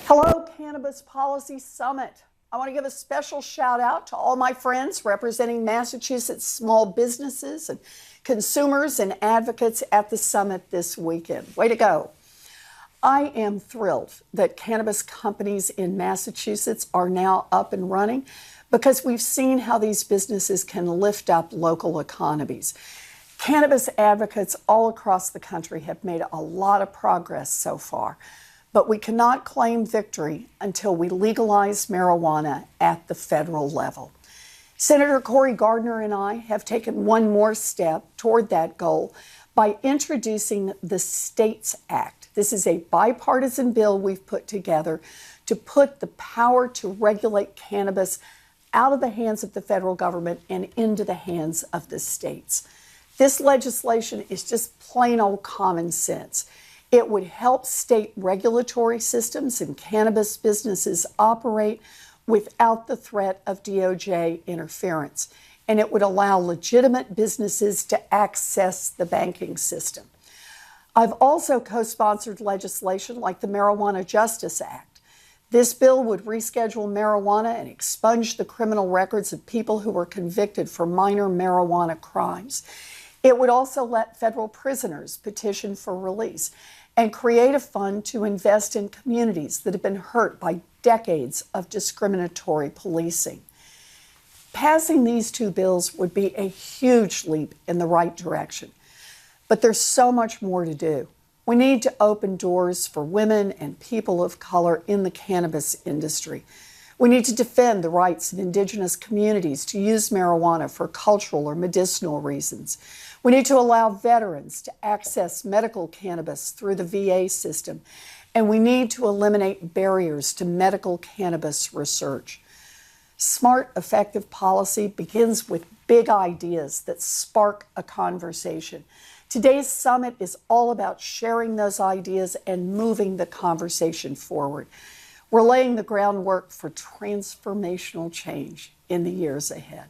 Hello, Cannabis Policy Summit. I want to give a special shout out to all my friends representing Massachusetts small businesses and consumers and advocates at the summit this weekend. Way to go. I am thrilled that cannabis companies in Massachusetts are now up and running because we've seen how these businesses can lift up local economies. Cannabis advocates all across the country have made a lot of progress so far, but we cannot claim victory until we legalize marijuana at the federal level. Senator Cory Gardner and I have taken one more step toward that goal by introducing the STATES Act. This is a bipartisan bill we've put together to put the power to regulate cannabis out of the hands of the federal government and into the hands of the states. This legislation is just plain old common sense. It would help state regulatory systems and cannabis businesses operate without the threat of DOJ interference, and it would allow legitimate businesses to access the banking system. I've also co-sponsored legislation like the Marijuana Justice Act. This bill would reschedule marijuana and expunge the criminal records of people who were convicted for minor marijuana crimes. It would also let federal prisoners petition for release and create a fund to invest in communities that have been hurt by decades of discriminatory policing. Passing these two bills would be a huge leap in the right direction, but there's so much more to do. We need to open doors for women and people of color in the cannabis industry. We need to defend the rights of indigenous communities to use marijuana for cultural or medicinal reasons. We need to allow veterans to access medical cannabis through the VA system, and we need to eliminate barriers to medical cannabis research. Smart, effective policy begins with big ideas that spark a conversation. Today's summit is all about sharing those ideas and moving the conversation forward. We're laying the groundwork for transformational change in the years ahead.